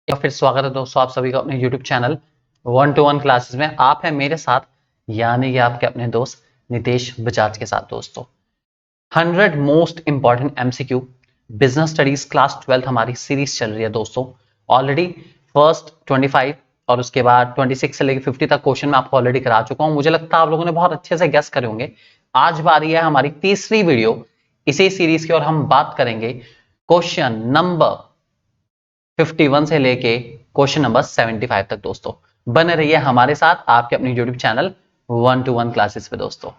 या फिर स्वागत है दोस्तों आप सभी का अपने YouTube चैनल 1-to-1 क्लासेस में। आप हैं मेरे साथ यानी कि आपके अपने दोस्त नितेश बजाज के साथ। दोस्तों 100 most important MCQ business studies class 12 हमारी सीरीज चल रही है दोस्तों। ऑलरेडी फर्स्ट 25 और उसके बाद 26 से लेकर 50 तक क्वेश्चन मैं आपको ऑलरेडी करा चुका हूं। मुझे लगता है आप लोगों ने बहुत अच्छे से गेस करे होंगे। आज बारी है हमारी तीसरी वीडियो इसी सीरीज की और हम बात करेंगे क्वेश्चन नंबर 51 से लेके क्वेश्चन नंबर 75 तक। दोस्तों बने रहिए हमारे साथ आपके अपनी यूट्यूब चैनल 1-to-1 क्लासेस पे। दोस्तों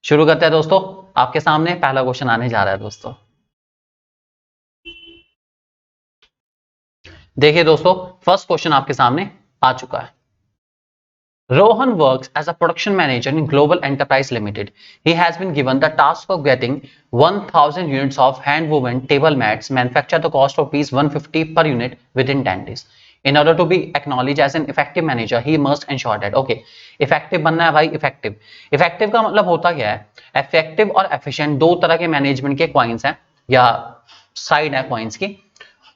शुरू करते हैं दोस्तों। आपके सामने पहला क्वेश्चन आने जा रहा है। दोस्तों देखिए दोस्तों, फर्स्ट क्वेश्चन आपके सामने आ चुका है। Rohan works as a production manager in Global Enterprise Limited. He has been given the task of getting 1000 units of hand-woven table mats manufactured at the cost of ₹150 per unit within 10 days. In order to be acknowledged as an effective manager, he must ensure that okay, effective बनना है भाई। effective का मतलब होता क्या है? effective और efficient दो तरह के मैनेजमेंट के कॉइन्स हैं या साइड है कॉइन्स की,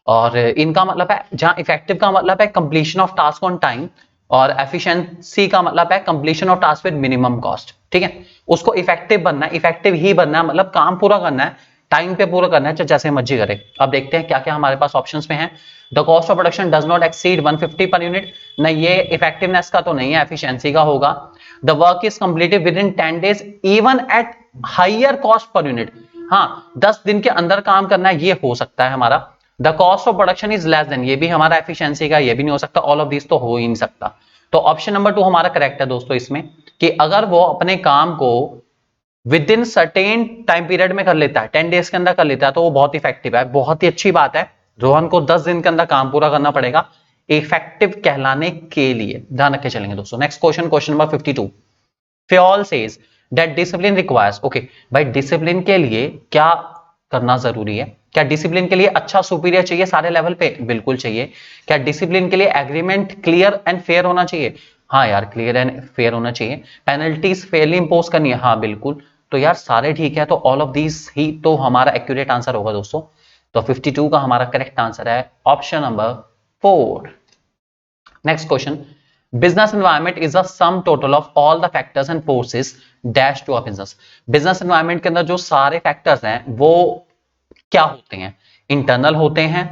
और इनका मतलब है जहां इफेक्टिव का मतलब है completion of task on time और एफिशिएंसी का मतलब है completion of task with minimum cost. ठीक है, उसको इफेक्टिव बनना है, इफेक्टिव ही बनना है, मतलब काम पूरा करना है, टाइम पे पूरा करना है, जैसे मर्जी करे। अब देखते हैं क्या क्या हमारे पास ऑप्शंस में है। The cost of production does not exceed 150 per unit, नहीं ये इफेक्टिवनेस का तो नहीं है, एफिशिएंसी का होगा। The work is completed within 10 days even at higher cost per unit, हाँ 10 दिन के अंदर काम करना है, ये हो सकता है हमारा। The cost of production is less than, ये भी हमारा एफिशिएंसी का, ये भी नहीं हो सकता। ऑल ऑफ दिस तो हो ही नहीं सकता। तो ऑप्शन नंबर 2 हमारा करेक्ट है दोस्तों इसमें, कि अगर वो अपने काम को with in certain time period में कर लेता है, 10 डेज के अंदर कर लेता है, तो वो बहुत इफेक्टिव है। बहुत ही अच्छी बात है। रोहन को 10 दिन के अंदर काम पूरा करना पड़ेगा इफेक्टिव कहलाने के लिए, ध्यान रख के चलेंगे दोस्तों। Next question, question number 52। Fayol says that discipline requires, okay भाई डिसिप्लिन के लिए क्या करना जरूरी है? क्या डिसिप्लिन के लिए अच्छा सुपीरियर चाहिए सारे लेवल पे? बिल्कुल चाहिए। क्या डिसिप्लिन के लिए एग्रीमेंट क्लियर एंड फेयर होना चाहिए? हाँ यार क्लियर एंड फेयर होना चाहिए। पेनल्टीज फेयरली इंपोज करनी है? हाँ बिल्कुल। तो यार सारे ठीक है, तो ऑल ऑफ दीज ही तो हमारा एक्यूरेट आंसर होगा दोस्तों। तो 52 का हमारा करेक्ट आंसर है option number 4। Next question, business environment is a sum total of all the factors and forces dash to a business। business environment के अंदर जो सारे factors हैं वो क्या होते हैं? इंटरनल होते हैं,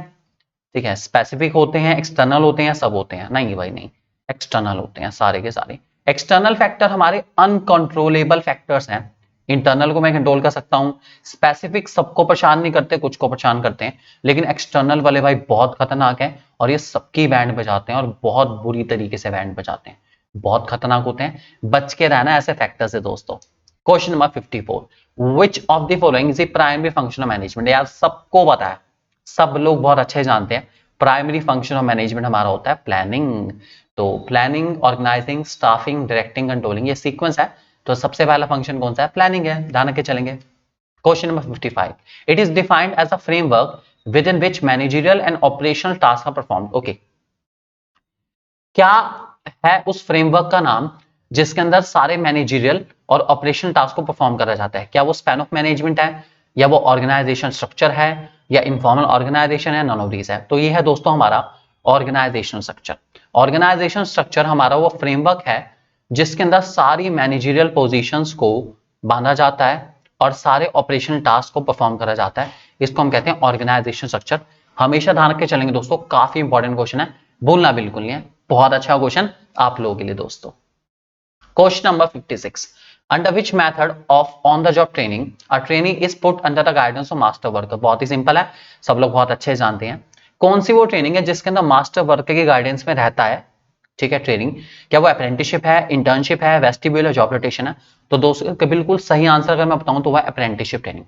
ठीक है, स्पेसिफिक होते हैं, एक्सटर्नल होते हैं, सब होते हैं? नहीं भाई नहीं, एक्सटर्नल होते हैं सारे के सारे। एक्सटर्नल फैक्टर हमारे अनकंट्रोलेबल फैक्टर्स हैं। इंटरनल को मैं कंट्रोल कर सकता हूं, स्पेसिफिक सबको परेशान नहीं करते, कुछ को परेशान करते हैं, लेकिन एक्सटर्नल वाले भाई बहुत खतरनाक है और ये सबकी बैंड बजाते हैं और बहुत बुरी तरीके से बैंड बजाते हैं, बहुत खतरनाक होते हैं। बच के रहना ऐसे फैक्टर से दोस्तों। Question number 54, which of the following is the primary function of management? यार सबको पता है, सब लोग बहुत अच्छे जानते हैं, प्राइमरी फंक्शन ऑफ मैनेजमेंट हमारा होता है प्लानिंग। तो planning, organising, staffing, directing, controlling, ये सीक्वेंस है। तो सबसे पहला फंक्शन कौन सा है? प्लानिंग है, ध्यान रख के चलेंगे। Question number 55, it is defined as a framework within which managerial and operational task are performed. Okay, क्या है उस फ्रेमवर्क का नाम जिसके अंदर सारे मैनेजरियल और ऑपरेशनल टास्क को परफॉर्म करा जाता है? क्या वो स्पैन ऑफ मैनेजमेंट है, या वो ऑर्गेनाइजेशन स्ट्रक्चर है, या इनफॉर्मल ऑर्गेनाइजेशन है? नॉन ऑफ दीज है। तो ये है दोस्तों हमारा ऑर्गेनाइजेशन स्ट्रक्चर। ऑर्गेनाइजेशन स्ट्रक्चर हमारा वो फ्रेमवर्क है जिसके अंदर सारी मैनेजरियल पोजीशंस को बांधा जाता है और सारे ऑपरेशनल टास्क को परफॉर्म करा जाता है। इसको हम कहते हैं ऑर्गेनाइजेशन स्ट्रक्चर। हमेशा ध्यान रख के चलेंगे दोस्तों, काफी इंपॉर्टेंट क्वेश्चन है, भूलना बिल्कुल नहीं है। बहुत अच्छा क्वेश्चन आप लोगों के लिए दोस्तों। Question number 56, under which method of on the job training a trainee is put under the guidance of master worker? बहुत ही सिंपल है, सब लोग बहुत अच्छे जानते हैं। कौन सी वो ट्रेनिंग है जिसके अंदर मास्टर वर्कर के गाइडेंस में रहता है? ठीक है, ट्रेनिंग। क्या वो अप्रेंटिसशिप है, इंटर्नशिप है, वेस्टिब्यूल है, जॉब रोटेशन है? तो दोस्तों बिल्कुल सही आंसर अगर मैं बताऊं तो वह अप्रेंटिसशिप ट्रेनिंग।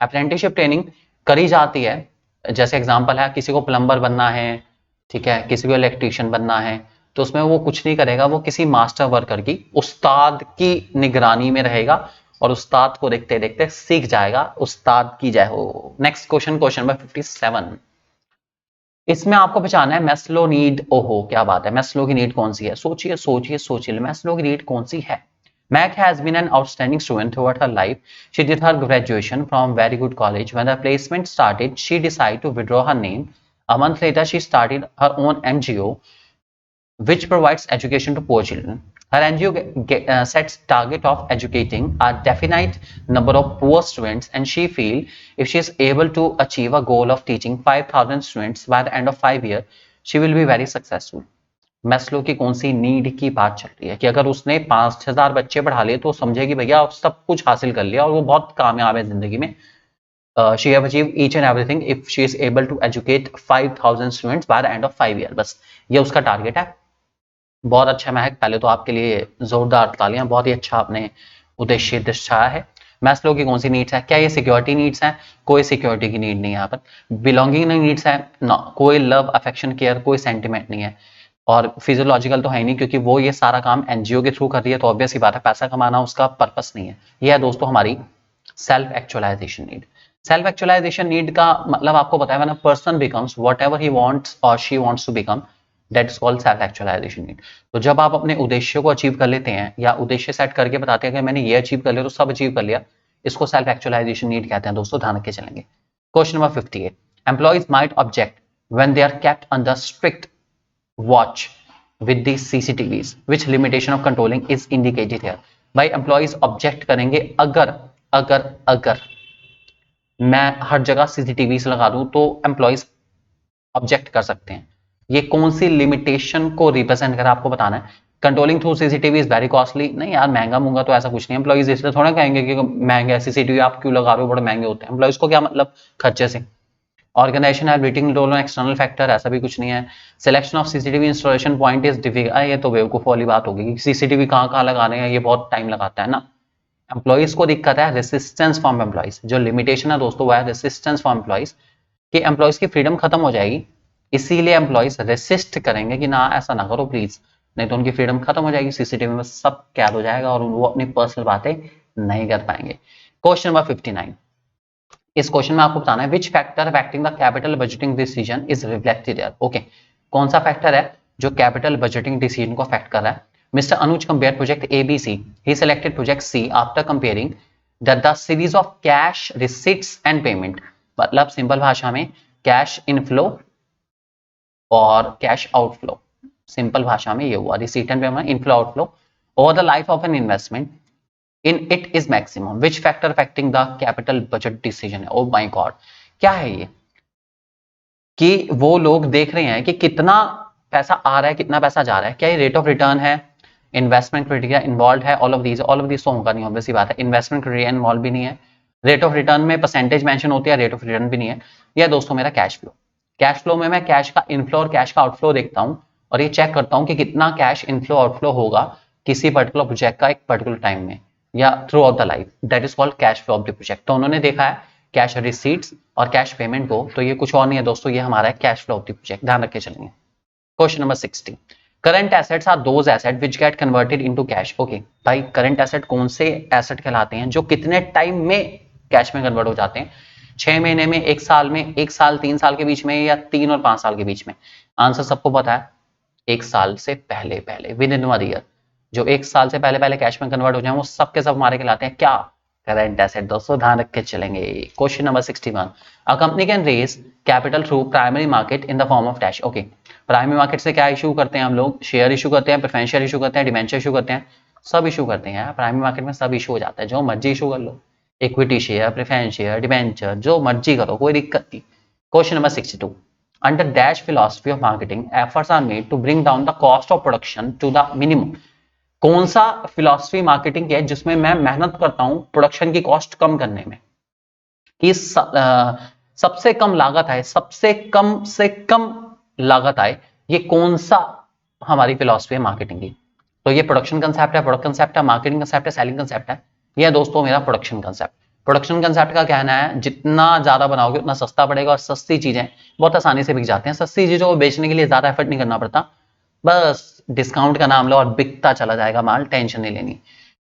अप्रेंटिसशिप ट्रेनिंग करी जाती है, जैसे एग्जांपल है किसी को प्लम्बर बनना है, ठीक है, किसी को इलेक्ट्रीशियन बनना है, तो उसमें वो कुछ नहीं करेगा, वो किसी मास्टर वर्कर की, उस्ताद की निगरानी में रहेगा और उस्ताद को देखते देखते सीख जाएगा। उस्ताद की जय हो। नेक्स्ट क्वेश्चन, क्वेश्चन नंबर 57, इसमें आपको पहचाना है मैस्लो नीड। ओहो क्या बात है, मैस्लो की नीड कौन सी है? सोचिए सोचिए सोचिए, मैस्लो की नीड कौन सी है? Mac has been an outstanding student throughout her life. She did her graduation from very good college. When the placement started, she decided to withdraw her name. A month later, she started her own NGO, which provides education to poor children. Her NGO sets target of educating a definite number of poor students, and she feels if she is able to achieve a goal of teaching 5,000 students by the end of 5 years, she will be very successful. Maslow की कौन सी need की बात चल रही है कि अगर उसने 5,000 बच्चे पढ़ा लिए तो समझे कि भैया सब कुछ हासिल कर लिया और वो बहुत कामयाब है जिंदगी में. She have achieve each and everything if she is able to educate 5,000 students by the end of 5 year. बस ये उसका टारगेट है. बहुत अच्छा महक, पहले तो आपके लिए जोरदार तालियां, बहुत ही अच्छा आपने उद्देश्य दर्शाया है. मैस्लो की कौन सी नीड्स है? क्या ये सिक्योरिटी नीड्स है? कोई सिक्योरिटी की नीड नहीं है यहाँ पर. बिलोंगिंग नीड्स है ना, कोई लव अफेक्शन केयर कोई सेंटिमेंट नहीं है. और फिजियोलॉजिकल तो है नहीं क्योंकि वो ये सारा काम एनजीओ के थ्रू कर रही है, तो ऑब्वियस ही बात है पैसा कमाना उसका पर्पस नहीं है. ये है दोस्तों हमारी self actualisation need. Self actualisation need का मतलब आपको पता है, when a person becomes whatever he wants और she wants to become, that is called self actualisation need. तो जब आप अपने उद्देश्य को अचीव कर लेते हैं या उद्देश्य सेट करके बताते हैं कि मैंने ये अचीव कर लिया तो सब अचीव कर लिया, इसको सेल्फ एक्चुअलाइजेशन नीड कहते हैं दोस्तों, ध्यान रख के चलेंगे. Question number 58. Employees might object when they are kept under strict watch with the CCTVs, which limitation of controlling is indicated here. भाई एम्प्लॉइज ऑब्जेक्ट करेंगे अगर अगर अगर मैं हर जगह सीसीटीवीज लगा दूं तो एम्प्लॉइज ऑब्जेक्ट कर सकते हैं. ये कौन सी लिमिटेशन को रिप्रेजेंट कर आपको बताना है. Controlling through CCTV is very costly. नहीं यार महंगा मूंगा तो ऐसा कुछ नहीं. एम्प्लॉइज इसलिए थोड़ा कहेंगे कि महंगे सीसीटीवी आप क्यों लगा रहे हो, बड़े महंगे होते हैं. एम्प्लॉइज को क्या मतलब खर्चे से. ऑर्गेनाइजेशन है rating roll on external factor, ऐसा भी कुछ नहीं है. Selection of CCTV installation point is difficult. ये तो बेवकूफ वाली बात होगी कि सीसीटीवी कहाँ लगा रहे हैं, ये बहुत टाइम लगाता है ना. एम्प्लॉइज को दिक्कत है रेसिस्टेंस फ्रॉम एम्प्लॉइज. जो लिमिटेशन है दोस्तों वो है रेसिस्टेंस फ्रॉम एम्प्लॉइज, कि एम्प्लॉइज की फ्रीडम खत्म हो जाएगी, इसीलिए एम्प्लॉइज रेसिस्ट करेंगे कि ना ऐसा ना करो प्लीज, नहीं तो उनकी फ्रीडम खत्म हो जाएगी, सीसीटीवी में सब कैद हो जाएगा और वो अपनी पर्सनल बातें नहीं कर पाएंगे. Question number 59. इस क्वेश्चन में आपको बताना है which factor affecting the capital budgeting decision is reflected here. Okay, कौन सा फैक्टर है जो कैपिटल बजटिंग डिसीजन को अफेक्ट कर रहा है. Mister Anuj compare project ABC. He selected project C after comparing the series of cash receipts and payment. मतलब simple भाषा में कैश इनफ्लो और कैश आउटफ्लो. सिंपल भाषा में ये हुआ receipt and payment, inflow outflow over the life of an investment in it is maximum. Which factor affecting the capital budget decision है. Oh my God, क्या है ये कि वो लोग देख रहे हैं कि कितना पैसा आ रहा है कितना पैसा जा रहा है. क्या ये रेट ऑफ रिटर्न है, इन्वेस्टमेंट क्राइटेरिया इन्वॉल्व है, ऑल ऑफ दीज तो होगा नहीं, ऑब्वियस सी बात है. इन्वेस्टमेंट क्राइटेरिया इन्वॉल्व भी नहीं है, रेट ऑफ रिटर्न में परसेंटेज मेंशन होती है, रेट ऑफ रिटर्न भी नहीं है. यह दोस्तों मेरा कैश फ्लो. कैश फ्लो में मैं कैश का इनफ्लो और कैश का आउटफ्लो देखता हूं और ये चेक करता हूं कि कितना कैश इनफ्लो आउटफ्लो होगा किसी पर्टिकुलर प्रोजेक्ट का एक पर्टिकुलर टाइम में या through out the life. That is called cash flow of the project. तो उन्होंने देखा है कैश रिसीट्स और कैश पेमेंट को, तो ये कुछ और नहीं है दोस्तों, ये हमारा है cash flow of the project. ध्यान रख के चलेंगे. Question number 60. Current assets are those asset which get converted into cash. Okay भाई, करंट एसेट कौन से एसेट कहलाते हैं जो कितने टाइम में कैश में कन्वर्ट हो जाते हैं. 6 महीने में, 1 साल में, 1 साल 3 साल के बीच में, या 3 और 5 साल के बीच में. आंसर सबको पता है, 1 साल से पहले पहले, विद इन 1 ईयर. जो 1 साल से पहले पहले कैश में कन्वर्ट हो जाए वो सब के सब हमारे कहलाते हैं क्या, करंट एसेट. दोस्तों ध्यान रख के चलेंगे. Question number 61. A company can raise capital through primary market in the form of dash. Okay, primary market से क्या इशू करते हैं हम लोग, शेयर इशू करते हैं, प्रेफरेंस शेयर इशू करते हैं, डिबेंचर इशू करते हैं, सब इशू करते हैं. प्राइमरी मार्केट में सब इशू हो जाता है, जो मर्जी इशू कर लो, equity share, preference share, debenture, जो मर्जी करो, कोई दिक्कत नहीं. Question number 62. Under dash philosophy of marketing, efforts are made to bring down the cost of production to the minimum. कौन सा फिलॉसफी मार्केटिंग है जिसमें मैं मेहनत करता हूं प्रोडक्शन की कॉस्ट कम करने में, कि सबसे कम लागत आए, सबसे कम से कम लागत आए. ये कौन सा हमारी फिलॉसफी है मार्केटिंग की. तो ये प्रोडक्शन कंसेप्ट है, प्रोडक्ट कंसेप्ट है, मार्केटिंग कंसेप्ट है, सेलिंग कंसेप्ट है. ये दोस्तों मेरा प्रोडक्शन कंसेप्ट. प्रोडक्शन कंसेप्ट का कहना है जितना ज्यादा बनाओगे उतना सस्ता पड़ेगा और सस्ती चीजें बहुत आसानी से बिक जाते हैं. सस्ती चीजों को बेचने के लिए ज्यादा एफर्ट नहीं करना पड़ता, बस डिस्काउंट का नाम लो और बिकता चला जाएगा माल, टेंशन नहीं लेनी.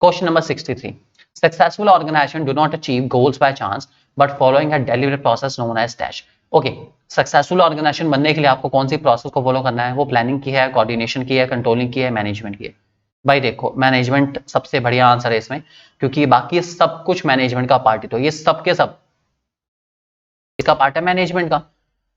Question number 63. Successful organisation do not achieve goals by chance but following a deliberate process known as dash. Okay, successful organisation बनने के लिए आपको कौन सी प्रोसेस को फॉलो करना है? वो प्लानिंग की है, कोऑर्डिनेशन की है, कंट्रोलिंग की है, मैनेजमेंट की है? भाई देखो, मैनेजमेंट सबसे बढ़िया आंसर है इसमें, क्योंकि बाकी सब कुछ मैनेजमेंट का पार्ट है, तो ये सब के सब इसका पार्ट है मैनेजमेंट का।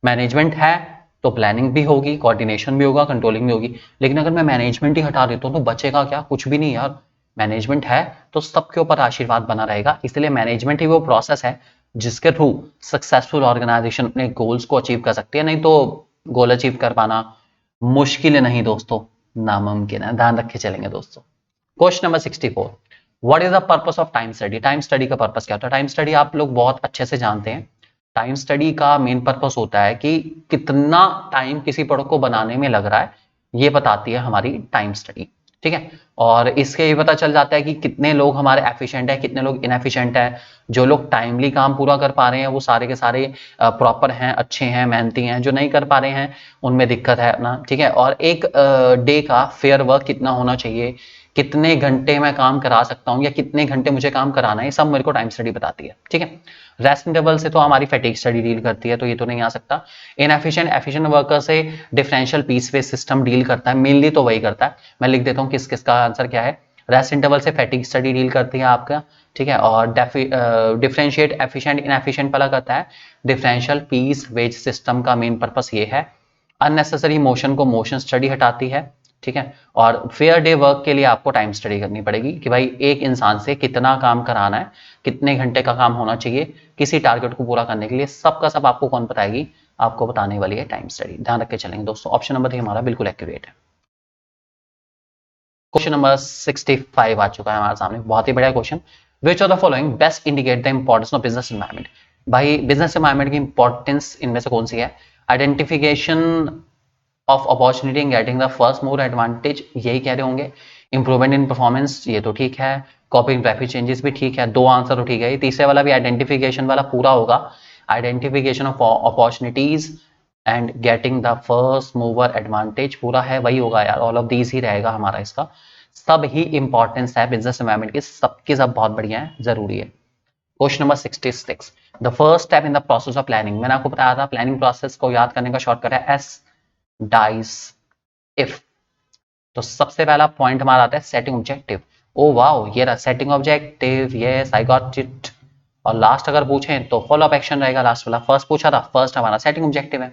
मैनेजमेंट है तो प्लानिंग भी होगी, कोऑर्डिनेशन भी होगा, कंट्रोलिंग भी होगी। लेकिन अगर मैं मैनेजमेंट ही हटा देता हूँ तो बचेगा क्या? कुछ भी नहीं यार। मैनेजमेंट है तो सबके ऊपर आशीर्वाद बना रहेगा, इसलिए मैनेजमेंट ही वो प्रोसेस है जिसके थ्रू सक्सेसफुल ऑर्गेनाइजेशन अपने गोल्स को अचीव कर सकती है। नहीं तो गोल अचीव कर पाना मुश्किल नहीं दोस्तों, नामुमकिन है। ध्यान रख के चलेंगे दोस्तों। Question number 64, what is the purpose of time study? Time study का पर्पस क्या होता है? टाइम स्टडी आप लोग बहुत अच्छे से जानते हैं। टाइम स्टडी का मेन पर्पस होता है कि कितना टाइम किसी प्रोडक्ट को बनाने में लग रहा है, ये बताती है हमारी टाइम स्टडी। ठीक है, और इसके ये पता चल जाता है कि कितने लोग हमारे एफिशिएंट है, कितने लोग इनएफिशिएंट है। जो लोग टाइमली काम पूरा कर पा रहे हैं वो सारे के सारे प्रॉपर हैं, अच्छे हैं, मेहनती हैं। जो नहीं कर पा रहे हैं उनमें दिक्कत है ना। ठीक है, और एक डे का फेयर वर्क कितना होना चाहिए, कितने घंटे मैं काम करा सकता हूँ या कितने घंटे मुझे काम कराना है, ये सब मेरे को टाइम स्टडी बताती है। ठीक है, रेस्ट इंटरवल से तो हमारी फैटिग स्टडी डील करती है, तो ये तो नहीं आ सकता। इनएफिशिएंट एफिशिएंट वर्कर से डिफरेंशियल पीस वेस सिस्टम डील करता है, मेनली तो वही करता है। मैं लिख देता हूँ किस किस का आंसर क्या है। रेस्ट इंटरवल से फैटिग स्टडी डील करती है आपका। ठीक है, और डिफरेंशिएट एफिशिएंट इनएफिशिएंट वाला करता है डिफरेंशियल पीस वेज सिस्टम का मेन पर्पस ये है। अननेसेसरी मोशन को मोशन स्टडी हटाती है। ठीक है, और फेयर डे वर्क के लिए आपको टाइम स्टडी करनी पड़ेगी कि भाई एक इंसान से कितना काम कराना है, कितने घंटे का काम होना चाहिए किसी टारगेट को पूरा करने के लिए। सबका सब आपको कौन बताएगी? आपको बताने वाली है टाइम स्टडी। ध्यान रख के चलेंगे दोस्तों। ऑप्शन नंबर 3 हमारा बिल्कुल एक्यूरेट है। क्वेश्चन नंबर 65 आ चुका है हमारे सामने, बहुत ही बढ़िया question. Which of the following best indicate the importance of business environment? भाई बिजनेस एनवायरनमेंट की इंपॉर्टेंस इनमें से कौन सी है? Identification of opportunity in getting the first mover advantage, यही कह रहे होंगे। इंप्रूवमेंट इन परफॉर्मेंस, ये तो ठीक है। कॉपिंग रैपिड चेंजेस भी ठीक है, दो आंसर तो ठीक है। तीसरे वाला भी आइडेंटिफिकेशन वाला पूरा होगा। Identification of opportunities and getting the first mover advantage पूरा है, वही होगा यार। ऑल ऑफ दीज ही रहेगा हमारा इसका। सब ही इंपॉर्टेंस है बिजनेस एनवायरनमेंट की, सबके सब बहुत बढ़िया है, जरूरी है। Question number 66, the first step in the process of planning. मैंने आपको बताया था प्लानिंग प्रोसेस को याद करने का शॉर्टकट है एस डाइस इफ। तो सबसे पहला पॉइंट हमारा आता है सेटिंग ऑब्जेक्टिव। ओ वाओ, ये रहा setting objective, yes I got it. और लास्ट अगर पूछें तो फॉलो अप एक्शन रहेगा लास्ट वाला। फर्स्ट पूछा था, फर्स्ट हमारा सेटिंग ऑब्जेक्टिव है।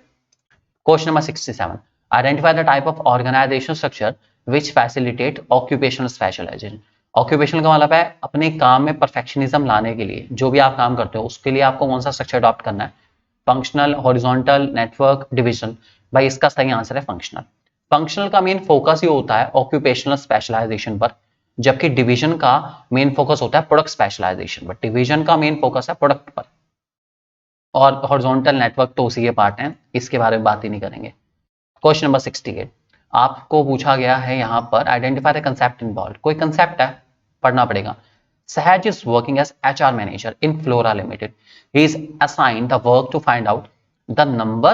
Question number 67, identify the type of organisation structure which facilitate occupational specialisation. Occupational का मतलब है अपने काम में परफेक्शनिज्म लाने के लिए, जो भी आप काम करते हो उसके लिए आपको कौन सा स्ट्रक्चर अडॉप्ट करना है? Functional, horizontal, network, division. भाई इसका सही आंसर है फंक्शनल। फंक्शनल का मेन फोकस ये होता है ऑक्यूपेशनल स्पेशलाइजेशन पर, जबकि डिवीजन का मेन फोकस होता है प्रोडक्ट स्पेशलाइजेशन पर। डिवीजन का मेन फोकस है प्रोडक्ट पर, और हॉरिजॉन्टल नेटवर्क तो उसी के पार्ट हैं, इसके बारे में बात ही नहीं करेंगे। क्वेश्चन नंबर 68, आपको पूछा गया है यहां पर आइडेंटिफाई द कंसेप्ट इन्वॉल्व। कोई कंसेप्ट है, पढ़ना पड़ेगा। Sahaj is working as HR manager in Flora Limited. He is assigned the work to find out the number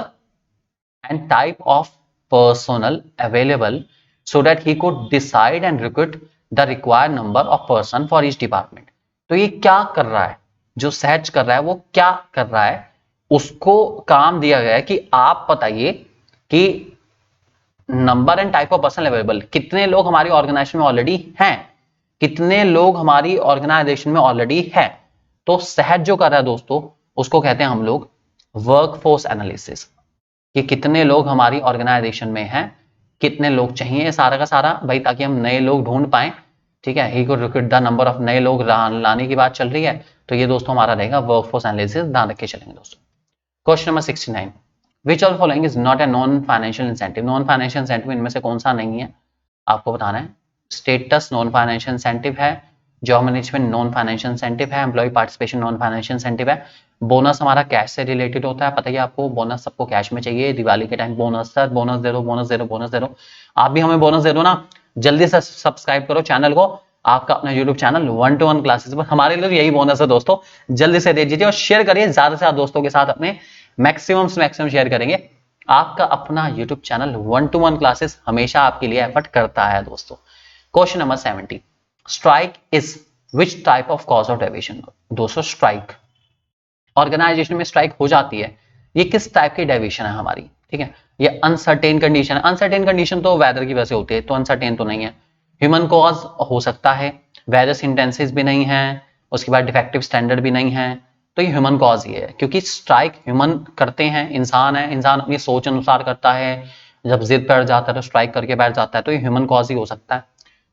and type of personnel available so that he could decide and recruit the required number of person for each department. तो ये क्या कर रहा है? जो सहज कर रहा है वो क्या कर रहा है? उसको काम दिया गया है कि आप बताइए कि number and type of person available, कितने लोग हमारी ऑर्गेनाइजेशन में ऑलरेडी हैं, कितने लोग हमारी ऑर्गेनाइजेशन में ऑलरेडी है। तो सहज जो कर रहा है दोस्तों, उसको कहते हैं हम लोग वर्कफोर्स एनालिसिस, कि कितने लोग हमारी ऑर्गेनाइजेशन में हैं, कितने लोग चाहिए सारा का सारा भाई, ताकि हम नए लोग ढूंढ पाए। ठीक है, ही को रिक्रूट द नंबर ऑफ नए लोग लाने की बात चल रही है, तो ये दोस्तों हमारा रहेगा वर्कफोर्स एनालिसिस। ध्यान रख के चलेंगे दोस्तों। Question number 69, which of following is not a non financial incentive. Non financial incentive इनमें से कौन सा नहीं है, आपको बताना है। स्टेटस नॉन फाइनेंशियल इंसेंटिव है, job management non financial incentive है, employ participation non financial incentive है, बोनस हमारा कैश से रिलेटेड होता है, पता ही आपको बोनस सबको कैश में चाहिए। दिवाली के टाइम बोनस सर, बोनस दे दो, बोनस दे दो, बोनस दे दो। आप भी हमें बोनस दे दो ना, जल्दी से सब्सक्राइब करो चैनल को, आपका अपना यूट्यूब चैनल 1-to-1 क्लासेस पर। हमारे लिए यही बोनस है दोस्तों, जल्दी से दे दीजिए और शेयर करिए ज्यादा से ज्यादा दोस्तों के साथ, अपने मैक्सिमम से मैक्सिमम शेयर करेंगे। आपका अपना यूट्यूब चैनल 1-to-1 क्लासेस हमेशा आपके लिए एफर्ट करता है दोस्तों। Question number 70, strike is which type of cause of deviation. दोस्तों स्ट्राइक, ऑर्गेनाइजेशन में स्ट्राइक हो जाती है, ये किस टाइप की डेविएशन है हमारी, ठीक है। ये अनसर्टेन कंडीशन है, अनसर्टेन कंडीशन तो वेदर की वजह से होती है, तो अनसर्टेन तो नहीं है। ह्यूमन कॉज हो सकता है, वेदर सिंटेंसिस भी नहीं है, उसके बाद डिफेक्टिव स्टैंडर्ड भी नहीं है, तो ये ह्यूमन कॉज ही है, क्योंकि स्ट्राइक ह्यूमन करते हैं, इंसान है, इंसान अपनी सोच अनुसार करता है, जब जिद पर जाता है तो स्ट्राइक करके बैठ जाता है, तो ये ह्यूमन कॉज ही हो सकता है।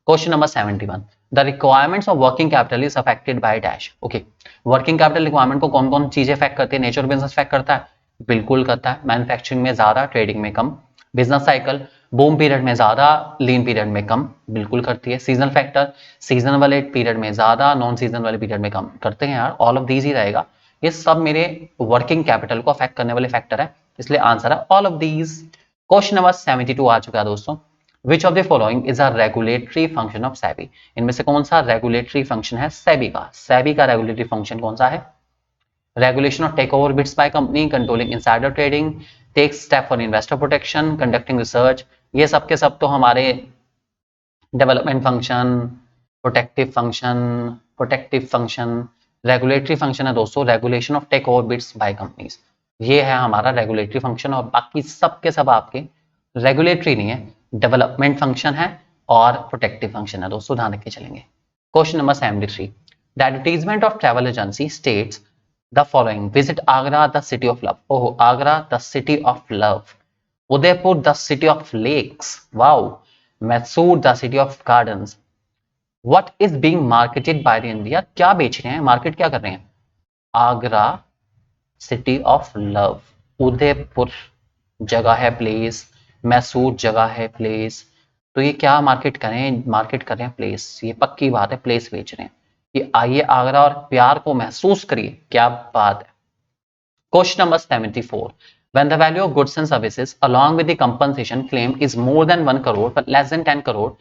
Question number 71, the requirements of working capital is affected by dash. Okay, working capital requirement को कौन कौन चीजें अफेक्ट करती है? नेचर बिजनेस अफेक्ट करता है, बिल्कुल करता है। मैन्युफैक्चरिंग में ज्यादा, ट्रेडिंग में कम। बिजनेस साइकिल, बूम पीरियड में ज्यादा, लीन पीरियड में कम, बिल्कुल करती है। सीजनल फैक्टर, सीजन वाले पीरियड में ज्यादा, नॉन सीजन वाले पीरियड में कम करते हैं यार, ऑल ऑफ दीज ही रहेगा। ये सब मेरे वर्किंग कैपिटल को अफेक्ट करने वाले फैक्टर है, इसलिए आंसर है all of these. Question number 72 आ चुका है दोस्तों। Which of the following is a regulatory function of SEBI? इनमें से कौन सा रेगुलेटरी फंक्शन है SEBI का? SEBI का रेगुलेटरी फंक्शन कौन सा है? Regulation of take over bids by company, controlling insider trading, take step for investor protection, conducting research. ये सब के सब तो हमारे development function, protective function, regulatory function है दोस्तों, regulation of take over bids by companies. ये है हमारा रेगुलेटरी फंक्शन, और बाकी सब के सब आपके रेगुलेटरी नहीं है, डेवलपमेंट फंक्शन है और प्रोटेक्टिव फंक्शन है दोस्तों, ध्यान रख के चलेंगे। Question number 73, the advertisement of travel agency states the following, visit Agra the city of love. Oh, Agra the city of love, Udaipur the city of lakes, wow, Mysore the city of gardens. What is being marketed by the India, क्या बेच रहे हैं, market क्या कर रहे हैं? Agra city of love, Udaipur जगह है प्लेस, मैसूर जगह है प्लेस, तो ये क्या मार्केट करें? मार्केट करें प्लेस, ये पक्की बात है, प्लेस बेच रहे हैं। ये आइए आगरा और प्यार को महसूस करिए, क्या बात है। Question number 74, when the value of goods and services along with the compensation claim is more than 1 crore but less than 10 crore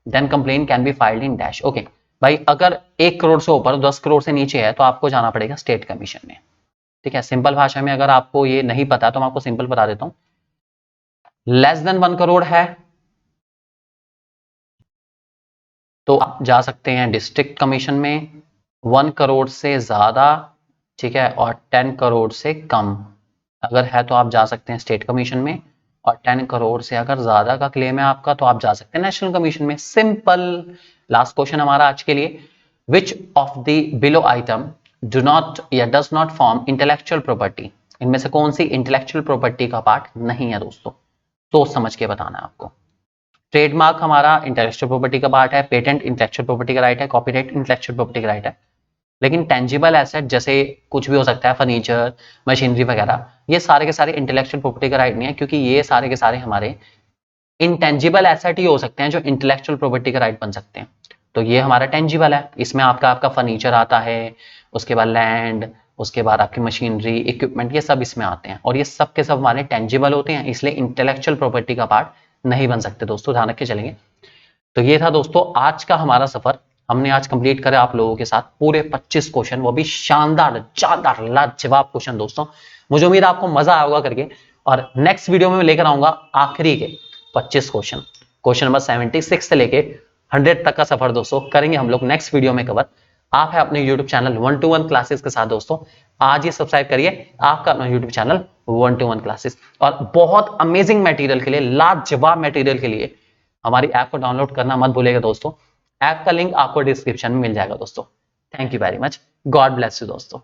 then complaint can be filed in dash। Okay भाई, अगर 1 करोड़ से ऊपर 10 करोड़ से नीचे है तो आपको जाना पड़ेगा स्टेट कमीशन में, ठीक है। सिंपल भाषा में अगर आपको ये नहीं पता तो मैं आपको सिंपल बता देता हूं, लेस देन 1 करोड़ है तो आप जा सकते हैं डिस्ट्रिक्ट कमीशन में, 1 करोड़ से ज्यादा, ठीक है, और 10 करोड़ से कम अगर है तो आप जा सकते हैं स्टेट कमीशन में, और 10 करोड़ से अगर ज्यादा का क्लेम है आपका तो आप जा सकते हैं नेशनल कमीशन में। सिंपल। लास्ट क्वेश्चन हमारा आज के लिए, which of the below item do not या does not form intellectual property, इनमें से कौन सी इंटेलेक्चुअल प्रॉपर्टी का पार्ट नहीं है दोस्तों, सोच समझ के बताना है आपको। ट्रेडमार्क हमारा इंटेलेक्चुअल प्रॉपर्टी का पार्ट है, पेटेंट इंटेलेक्चुअल प्रॉपर्टी का राइट है, कॉपीराइट इंटेलेक्चुअल प्रॉपर्टी का राइट है, लेकिन टेंजिबल एसेट जैसे कुछ भी हो सकता है, फर्नीचर, मशीनरी वगैरह, ये सारे के सारे इंटेलेक्चुअल प्रॉपर्टी का राइट नहीं है, क्योंकि ये सारे के सारे हमारे इंटेंजिबल एसेट ही हो सकते हैं जो इंटेलेक्चुअल प्रॉपर्टी का राइट बन सकते हैं। तो ये हमारा टेंजिबल है, इसमें आपका फर्नीचर आता है, उसके बाद लैंड, उसके बाद आपकी मशीनरी, इक्विपमेंट, ये सब इसमें आते हैं, और ये सब के सब हमारे टेंजिबल होते हैं, इसलिए इंटेलेक्चुअल प्रॉपर्टी का पार्ट नहीं बन सकते दोस्तों, ध्यान रख के चलेंगे। तो ये था दोस्तों आज का हमारा सफर, हमने आज कंप्लीट करा आप लोगों के साथ पूरे 25 क्वेश्चन, वो भी शानदार शानदार लाजवाब क्वेश्चन दोस्तों। मुझे उम्मीद है आपको मजा आएगा करके, और नेक्स्ट वीडियो में मैं लेकर आऊंगा आखिरी के 25 क्वेश्चन, क्वेश्चन नंबर 76 से लेके 100 तक का सफर दोस्तों करेंगे हम लोग नेक्स्ट वीडियो में कवर। आप है अपने YouTube चैनल 1-to-1 क्लासेस के साथ दोस्तों, आज ही सब्सक्राइब करिए आपका अपना YouTube चैनल 1-to-1 क्लासेस, और बहुत अमेजिंग मटेरियल के लिए, लाजवाब मटेरियल के लिए हमारी ऐप को डाउनलोड करना मत भूलिएगा दोस्तों। ऐप का लिंक आपको डिस्क्रिप्शन में मिल जाएगा दोस्तों। Thank you very much, God bless you दोस्तों।